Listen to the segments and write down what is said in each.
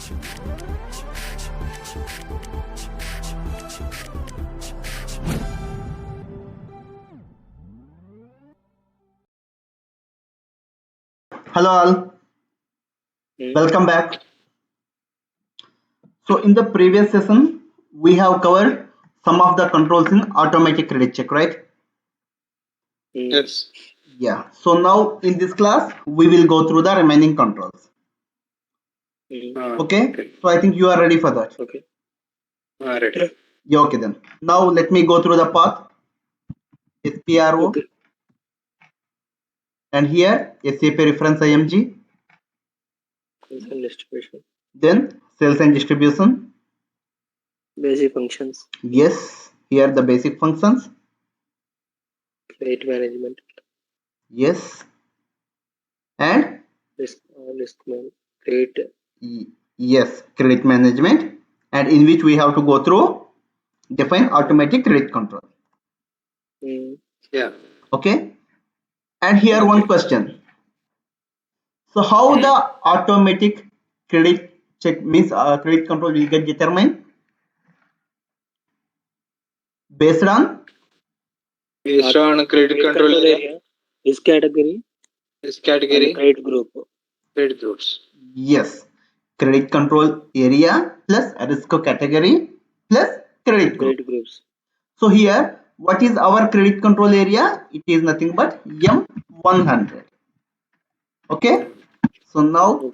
Hello all, welcome back. So in the previous session, we have covered some of the controls in automatic credit check, right? Yes. Yeah. So now in this class, we will go through the remaining controls. Okay. So I think you are ready for that. Okay. Ready. Yeah, okay then. Now let me go through the path. SPRO. Okay. And here SAP reference IMG. Sales and distribution. Then sales and distribution. Basic functions. Yes. Here the basic functions. Credit management. Yes. And Risk management. Credit. Yes, credit management, and in which we have to go through define automatic credit control. Yeah. Okay. And here one question. So how the automatic credit check means credit control will get determined? Based on credit control area. This category. And credit group. Credit groups. Yes, credit control area plus risk category plus credit group. Credit groups. So here, what is our credit control area? It is nothing but M100. Okay. So now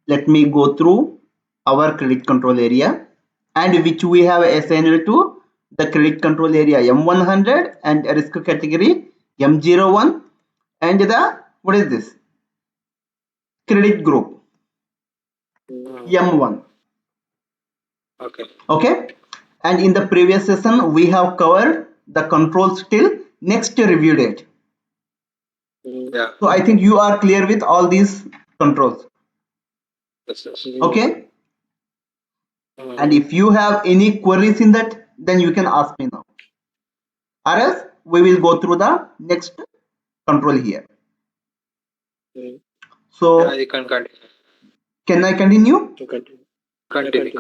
let me go through our credit control area, and which we have assigned to the credit control area M100 and risk category M01 and the what is this credit group M1. Okay. And in the previous session we have covered the controls till next review date. Yeah. So I think you are clear with all these controls. Okay. And if you have any queries in that, then you can ask me now, or else we will go through the next control here. So you can continue. can I continue? Continue.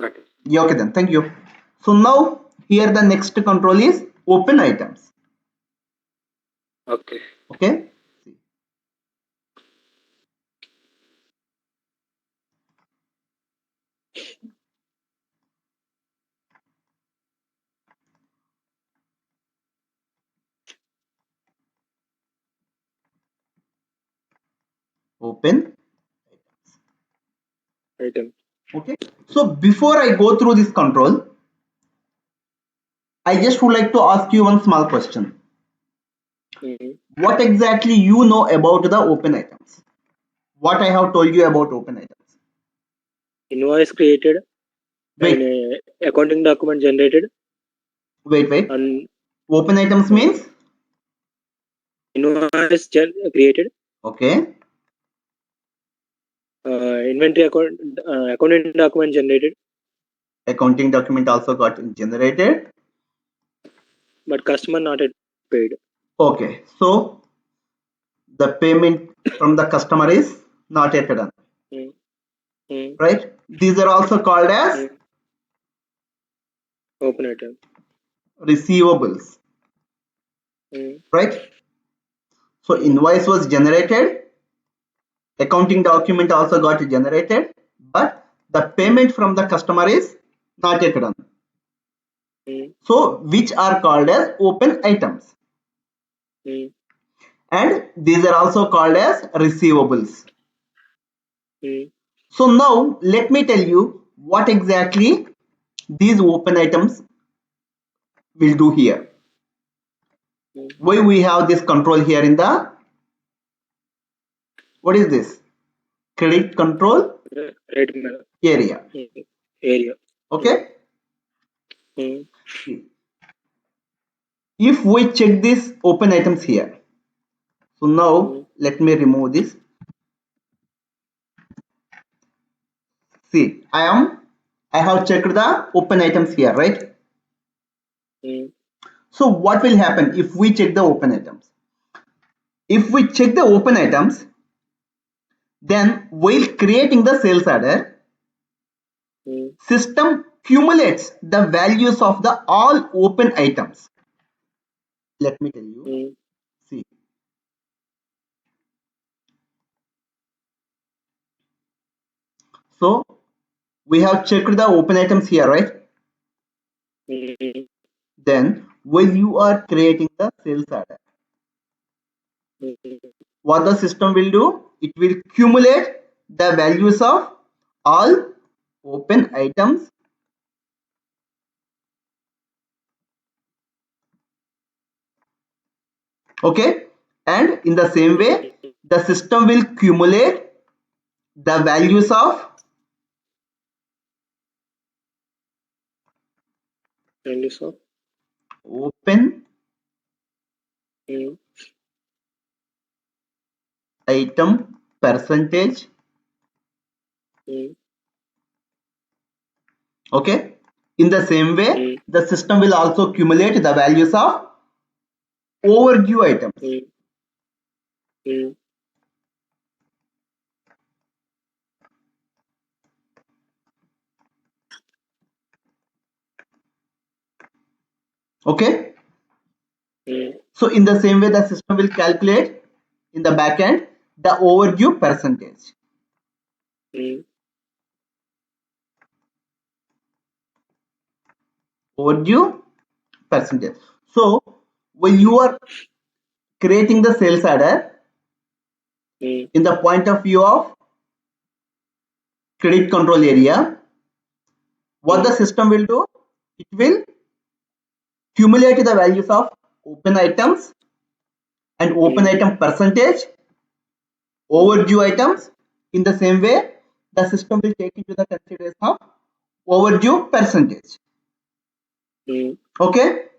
Yeah, okay then, thank you. So now here the next control is open items. Okay. Open item. Okay. So before I go through this control, I just would like to ask you one small question. What exactly you know about the open items? What I have told you about open items? Invoice created. Wait. And accounting document generated. Wait. And open items means? Invoice created. Okay. Inventory accounting document generated. Accounting document also got generated. But customer not yet paid. Okay. So the payment from the customer is not yet done. Right? These are also called as open item. Receivables. Right? So invoice was generated. Accounting document also got generated, but the payment from the customer is not yet done. So which are called as open items. And these are also called as receivables. So now let me tell you what exactly these open items will do here. Why we have this control here in the, what is this? Credit control area. Okay. If we check these open items here, so now let me remove this. See, I have checked the open items here, right? So what will happen if we check the open items? If we check the open items, then while creating the sales order, system cumulates the values of the all open items. Let me tell you. See. So we have checked the open items here, right? Then when you are creating the sales order, what the system will do? It will cumulate the values of all open items. Okay, and in the same way, the system will cumulate the values of open item percentage. Okay, in the same way, the system will also cumulate the values of overdue items. Okay, so in the same way, the system will calculate in the back end the overdue percentage. Overdue percentage. So when you are creating the sales order, in the point of view of credit control area, what the system will do? It will cumulate the values of open items and open item percentage, overdue items. In the same way, the system will take into the consideration of overdue percentage. Okay.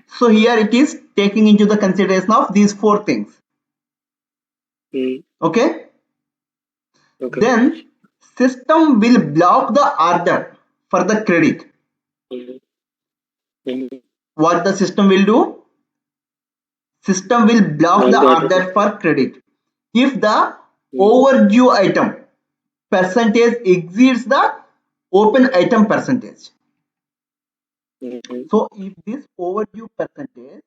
So here it is taking into the consideration of these four things. Okay. Then system will block the order for the credit. What the system will do? System will block the order for credit if the overdue item percentage exceeds the open item percentage. So if this overdue percentage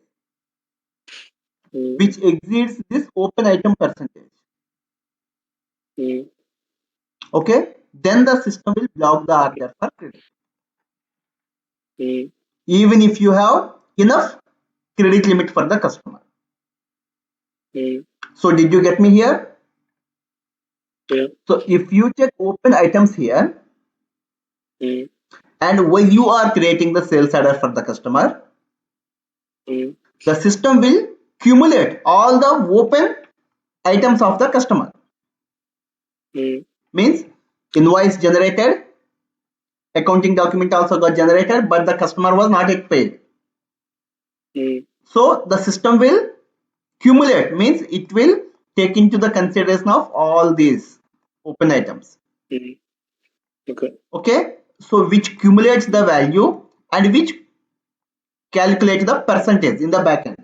which exceeds this open item percentage, okay, then the system will block the order for credit. Even if you have enough credit limit for the customer. So did you get me here? So if you check open items here, and when you are creating the sales order for the customer, the system will cumulate all the open items of the customer. Means invoice generated, accounting document also got generated, but the customer was not yet paid. So the system will cumulate, means it will take into the consideration of all these open items. Okay, so which cumulates the value and which calculates the percentage in the backend.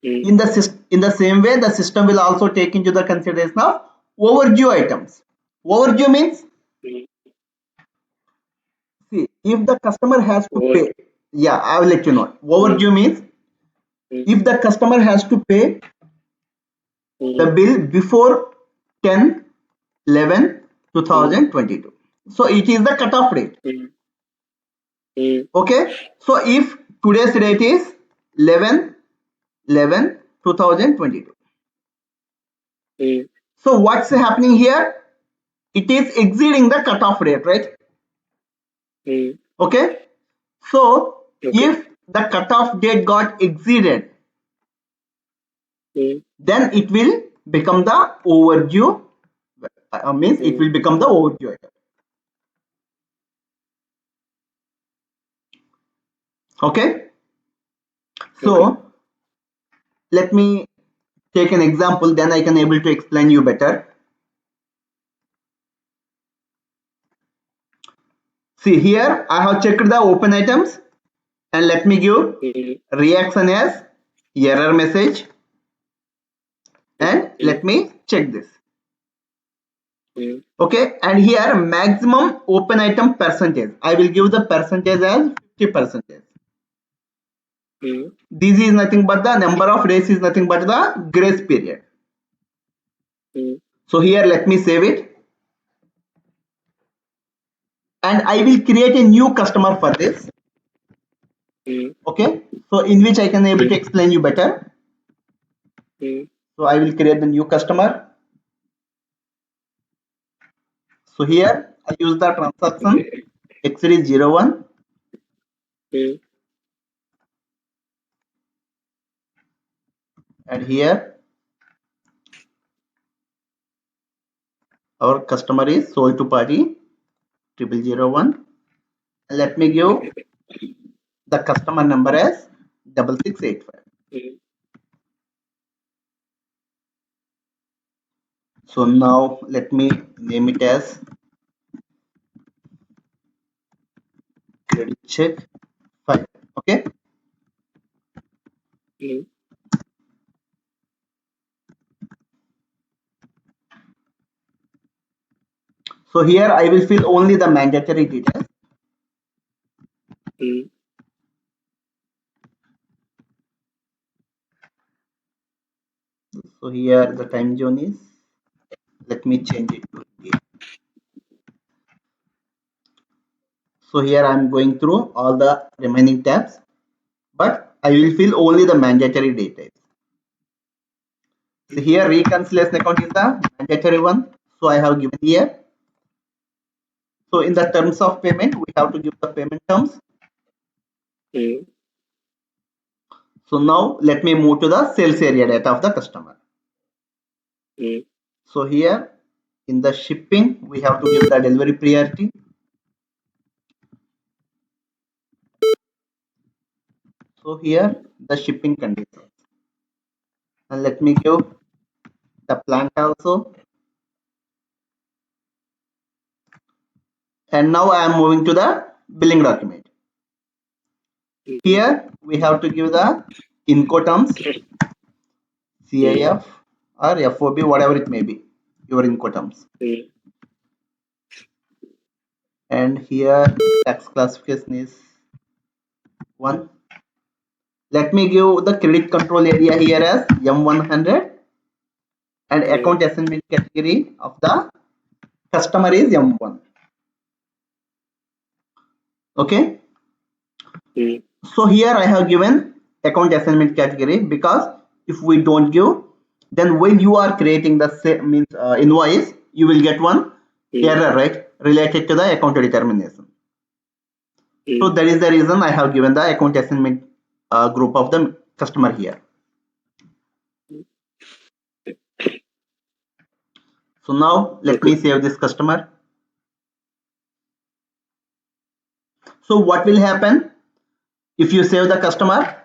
In the same way, the system will also take into the consideration of overdue items. Overdue means, see, if the customer has to pay, yeah, I will let you know. Overdue means if the customer has to pay the bill before 10/11/2022. So it is the cutoff date. Okay, so if today's date is 11/11/2022. So what's happening here? It is exceeding the cutoff date, right? Okay, so if the cutoff date got exceeded, then it will become the overdue. Means it will become the overdue item. Okay, so let me take an example, then I can able to explain you better. See here, I have checked the open items and let me give reaction as error message and let me check this. Okay, and here maximum open item percentage. I will give the percentage as 50%. This is nothing but the number of days is nothing but the grace period. So here let me save it. And I will create a new customer for this. Okay, so in which I can able to explain you better. So I will create the new customer. So here I use the transaction X series 01. And here our customer is sold to party 0001. Let me give the customer number as 6685. So now let me name it as credit check 5. Okay. So here I will fill only the mandatory details. So here the time zone is, let me change it to India. So here I'm going through all the remaining tabs, but I will fill only the mandatory details. So here reconciliation account is the mandatory one. So I have given here. So in the terms of payment, we have to give the payment terms. So now let me move to the sales area data of the customer. So here in the shipping, we have to give the delivery priority. So here the shipping conditions. And let me give the plant also. And now I am moving to the billing document. Here we have to give the Incoterms, CIF or FOB, whatever it may be, your Incoterms. And here tax classification is 1. Let me give the credit control area here as M100 and account assignment category of the customer is M1. Okay. So here I have given account assignment category because if we don't give, then when you are creating the invoice, you will get one error, right, related to the account determination. So that is the reason I have given the account assignment group of the customer here. So now let me save this customer. So what will happen if you save the customer?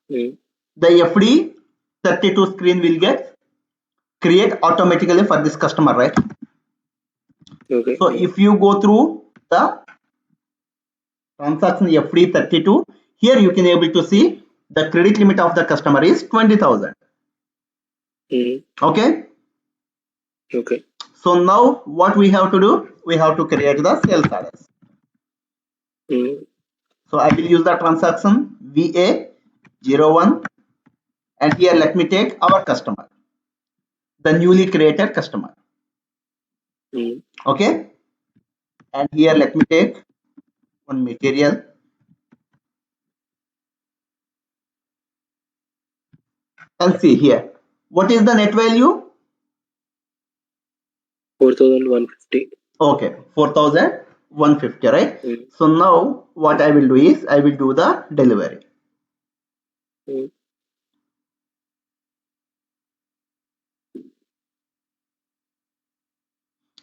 The FD 32 screen will get create automatically for this customer, right? So if you go through the transaction FD 32, here you can able to see the credit limit of the customer is 20,000. Okay. So now what we have to do? We have to create the sales orders. So I will use the transaction VA01 and here let me take our customer, the newly created customer. Okay. And here let me take one material. And see here, what is the net value? 4,150. Okay, 4,150, right? So now what I will do is I will do the delivery.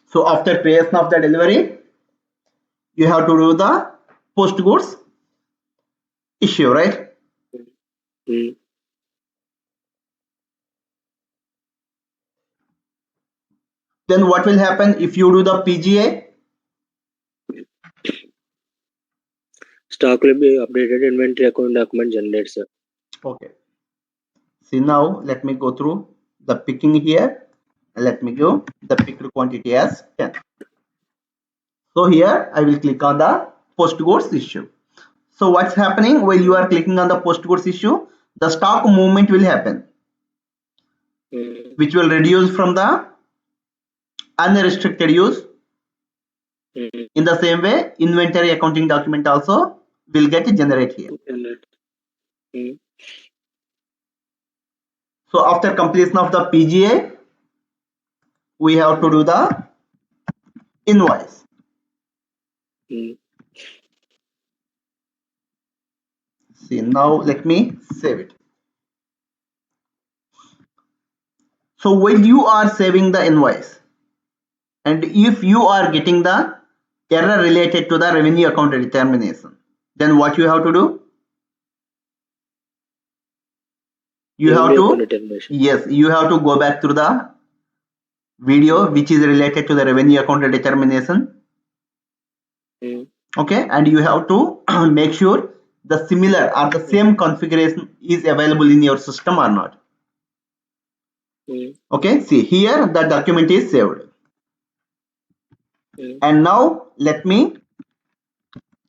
So after creation of the delivery, you have to do the post goods issue, right? Then what will happen if you do the PGA? Stock will be updated, inventory account document generated, sir. Okay. See now let me go through the picking here. let me give the picked quantity as 10. So here I will click on the post goods issue. So what's happening while you are clicking on the post goods issue? The stock movement will happen, which will reduce from the unrestricted use. In the same way, inventory accounting document also will get generated here. So after completion of the PGA, we have to do the invoice. See, now let me save it. So while you are saving the invoice, and if you are getting the error related to the revenue account determination, then what you have to do? You have to, yes, you have to go back to the video which is related to the revenue account determination. Okay, and you have to make sure the similar or the same configuration is available in your system or not. Okay, see here the document is saved. And now let me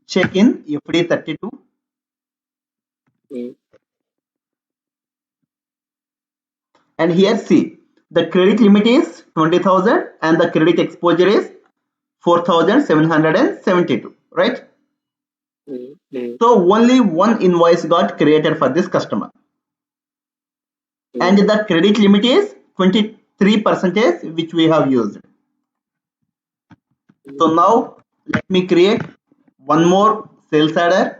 check in FD32. And here see the credit limit is 20,000 and the credit exposure is 4,772, right? So only one invoice got created for this customer. And the credit limit is 23% which we have used. So now let me create one more sales adder.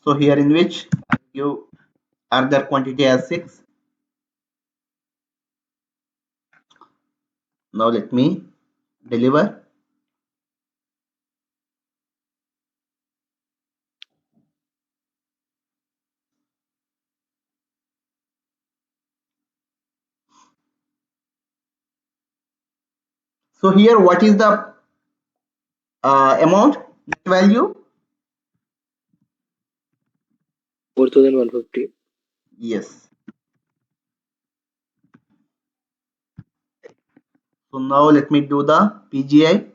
So here in which I give order quantity as 6. Now let me deliver. So here what is the amount net value? 4,150. Yes. So now let me do the PGI.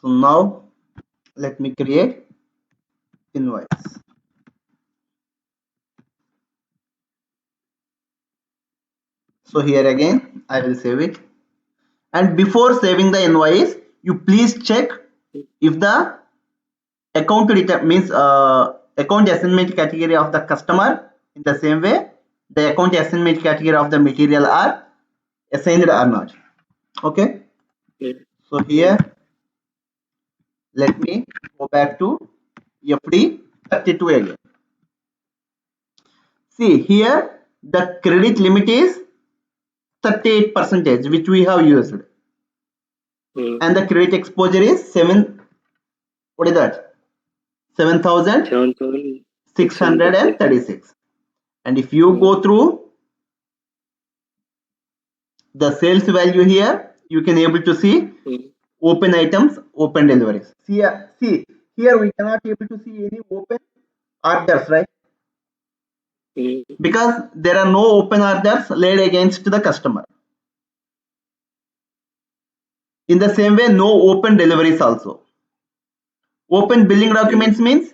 So now let me create invoice. So here again I will save it. And before saving the invoice, you please check if the account means account assignment category of the customer in the same way the account assignment category of the material are assigned or not. Okay. So here let me go back to FD32 again. See here the credit limit is 38% which we have used, and the credit exposure is 7. What is that? 7,636. And if you go through the sales value here, you can able to see open items, open deliveries. See here we cannot able to see any open orders, right? Because there are no open orders laid against the customer. In the same way, no open deliveries also. Open billing documents means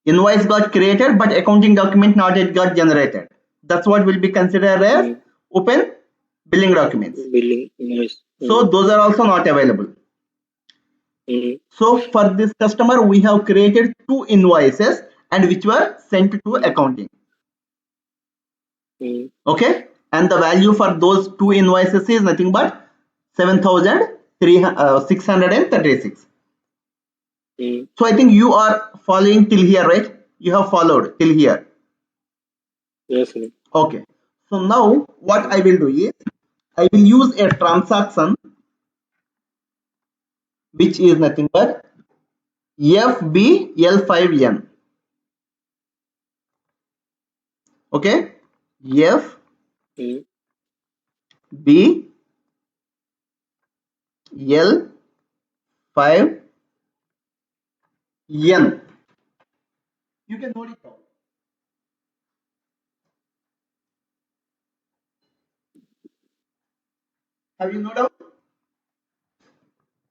invoice got created but accounting document not yet got generated. That's what will be considered as open billing documents. So those are also not available. So for this customer we have created 2 invoices and which were sent to accounting. Okay, and the value for those 2 invoices is nothing but 7,636. So I think you are following till here, right? You have followed till here. Yes. Okay. So now what I will do is I will use a transaction which is nothing but FBL5N. Okay, mm, FBL5N. You can note it down. Have you noted down?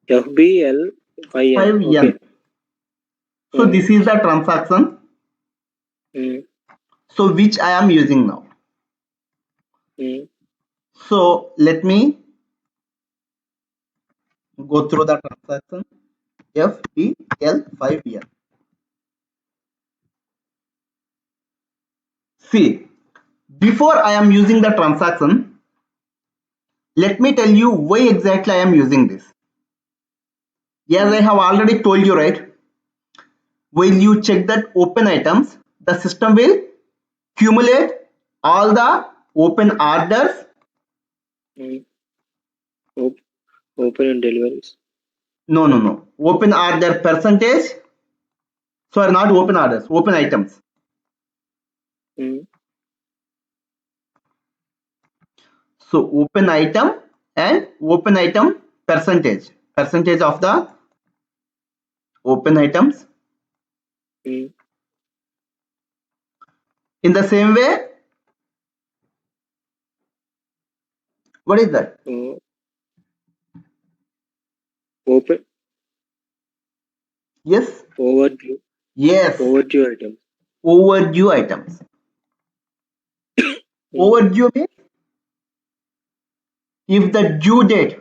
FBL 5N. 5N. Okay. So this is the transaction. Mm, So which I am using now. mm, So let me go through the transaction FBL5N. See, before I am using the transaction, let me tell you why exactly I am using this. Yes, I mm, have already told you, right? When you check that open items, the system will accumulate all the open orders. mm. Op- Open and deliveries. No. Open order percentage. Sorry, not open orders, open items. Mm, So open item and open item percentage. Percentage of the open items. mm. In the same way, what is that? Oh, open Yes. overdue. Yes. Overdue items. Overdue items. Mm, Overdue means if the due date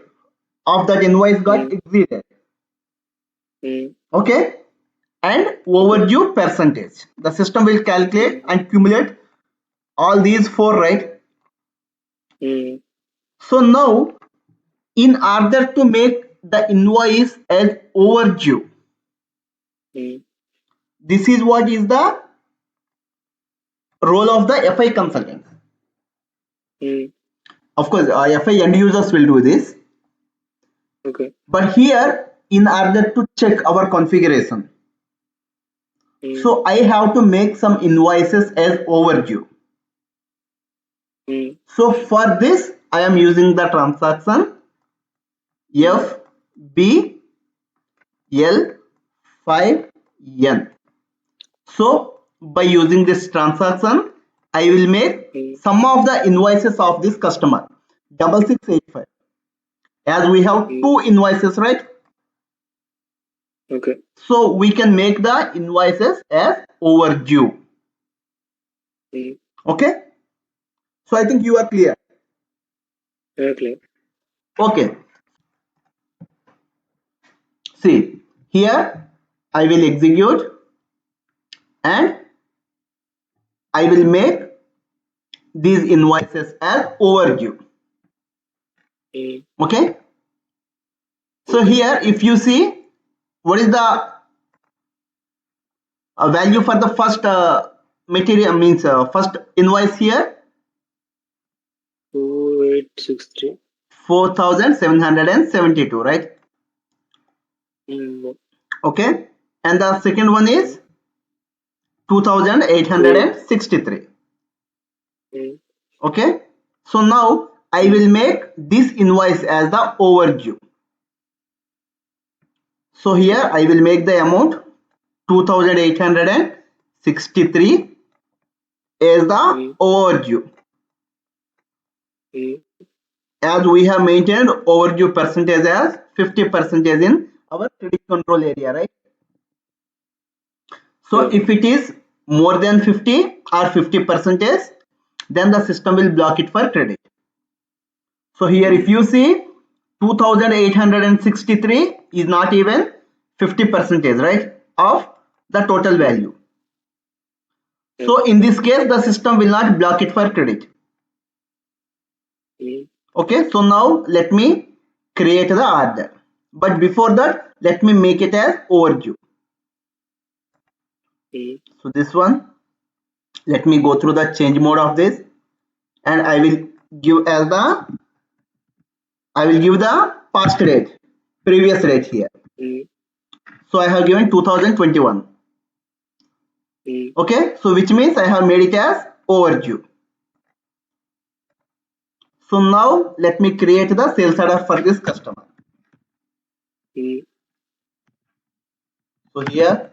of that invoice got mm, exceeded. mm. Okay. And Okay. overdue percentage. The system will calculate Mm, and accumulate all these four, right? mm, So now, in order to make the invoice as overdue, mm, this is what is the role of the FI consultant. mm. Of course, FI end users will do this, Okay. but here, in order to check our configuration, Mm, so I have to make some invoices as overdue. mm, So for this, I am using the transaction mm, FBL5N. So by using this transaction, I will make mm, some of the invoices of this customer 6685. As we have mm. two invoices, right? Okay. So we can make the invoices as overdue. Mm. Okay. So I think you are clear. Okay. Okay. See, here I will execute and I will make these invoices as overdue. Mm, Okay. So okay. here, if you see, what is the value for the first material means first invoice here 2863. 4772, right? Mm, Okay, and the second one mm, is two. 2863. Mm, Okay, so now I mm, will make this invoice as the overdue. So here okay. I will make the amount 2863 as the Mm, overdue, mm, as we have maintained overdue percentage as 50% in our credit control area, right? So yeah. if it is more than 50 or 50 percentage, then the system will block it for credit. So here if Mm, you see 2863 is not even 50 percentage, right, of the total yeah. value. Yeah. So in this case, the system will not block it for credit. Mm, Okay, so now let me create the order. But before that, let me make it as overdue. mm, So this one, let me go through the change mode of this and give as the I will give the past rate, previous rate here. So I have given 2021. Okay, so which means I have made it as overdue. So now let me create the sales order for this customer. So here,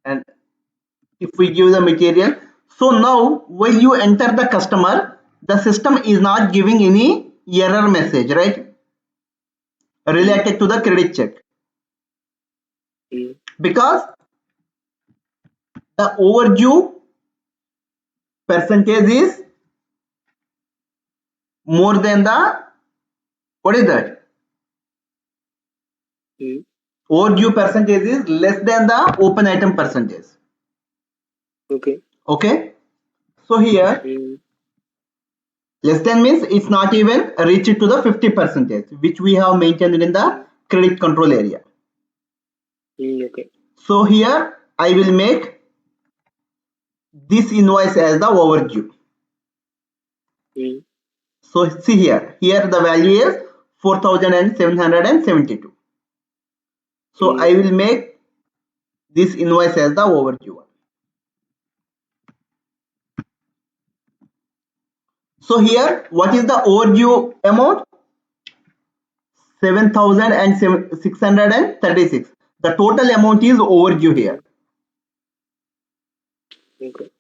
and if we give the material, so now when you enter the customer, the system is not giving any error message, right? Related to the credit check. Because the overdue percentage is more than the, what is that? Overdue percentage is less than the open item percentage. Okay. So here, less than means it's not even reached to the 50 percentage, which we have maintained in the credit control area. So here I will make this invoice as the overdue. So see here the value is 4,772. So I will make this invoice as the overdue one. So here, what is the overdue amount? 7,636. The total amount is overdue here.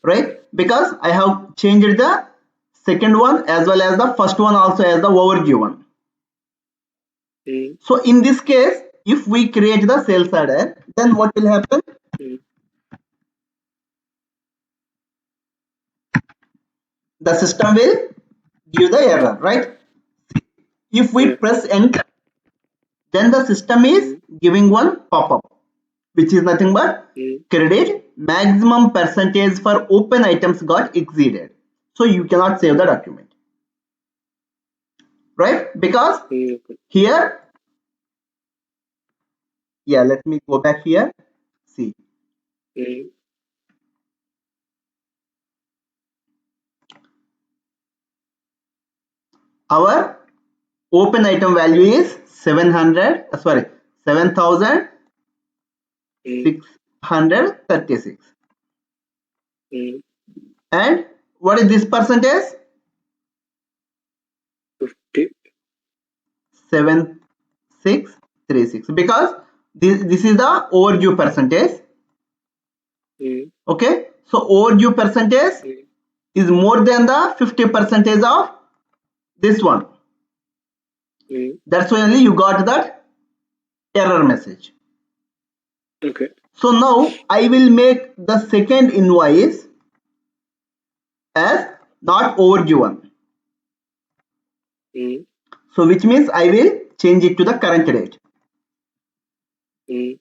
Right? Because I have changed the second one as well as the first one also as the overdue one. So in this case, if we create the sales order, then what will happen? The system will give the error, right? If we press enter, then the system is giving one pop-up, which is nothing but credit maximum percentage for open items got exceeded. So you cannot save the document, right? Because here, yeah, let me go back here. See, our open item value is 7,636. And what is this percentage? 7,636, because this is the overdue percentage. Okay, so overdue percentage is more than the 50 percentage of this one. That's why only you got that error message. So now I will make the second invoice as not overdue one. So which means I will change it to the current date. So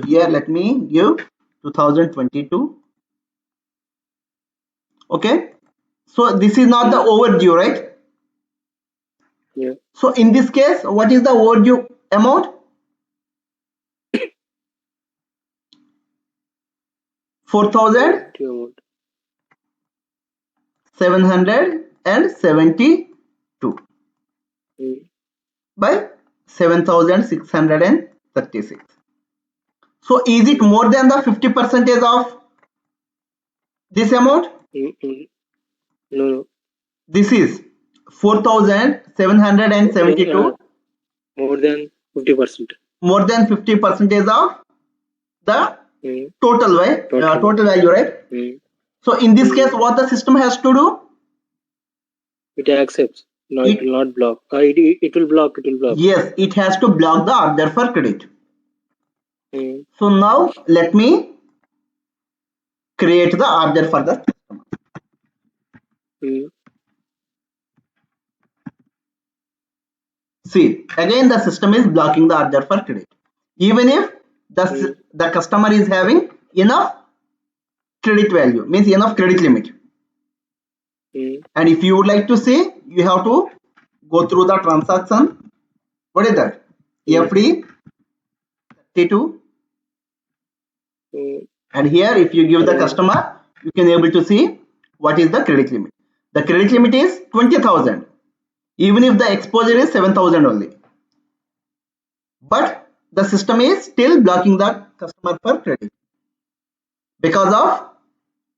here let me give 2022. Okay, so this is not the overdue, right? So in this case, what is the overdue amount? 4,772 by 7,636. So is it more than the 50 percentage of this amount? No. This is 4,772. More than 50%. More than 50 percentage of the total value, right? So in this case, what the system has to do? It accepts. No, it will not block. It will block. Yes, it has to block the order for credit. So now let me create the order for the customer. See, again the system is blocking the order for credit. Even if the customer is having enough credit value, means enough credit limit. And if you would like to see, you have to go through the transaction. What is that? FD 32. And here if you give the customer, you can able to see what is the credit limit. The credit limit is 20,000, even if the exposure is 7,000 only. but the system is still blocking the customer for credit because of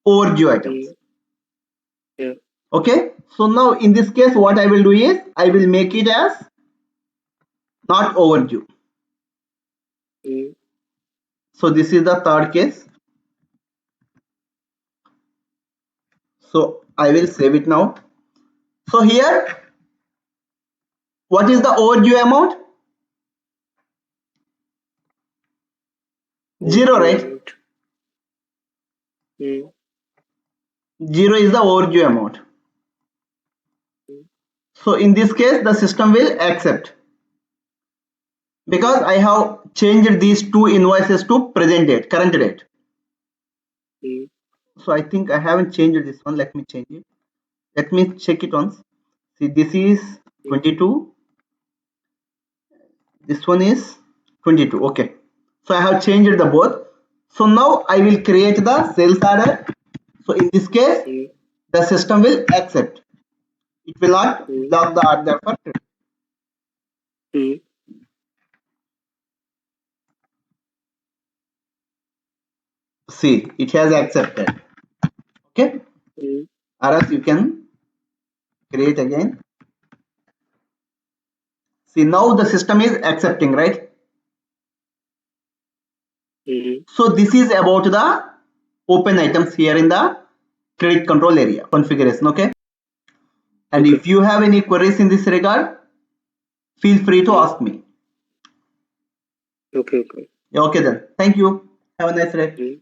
overdue items. Yeah. Okay, so now in this case, what I will do is I will make it as not overdue. So this is the third case. So I will save it now. So here, what is the overdue amount? 0, right? 0 is the overdue amount. So in this case, the system will accept because I have changed these two invoices to present date, current date. So I think I haven't changed this one. Let me change it. Let me check it once. See, this is 22. This one is 22. Okay. So I have changed the both. So now I will create the sales order. So in this case, the system will accept. It will not block the order for credit. See, it has accepted. Okay. Or else you can create again. See, now the system is accepting, right? So this is about the open items here in the credit control area configuration. Okay. And if you have any queries in this regard, feel free to ask me. Okay then. Thank you. Have a nice day.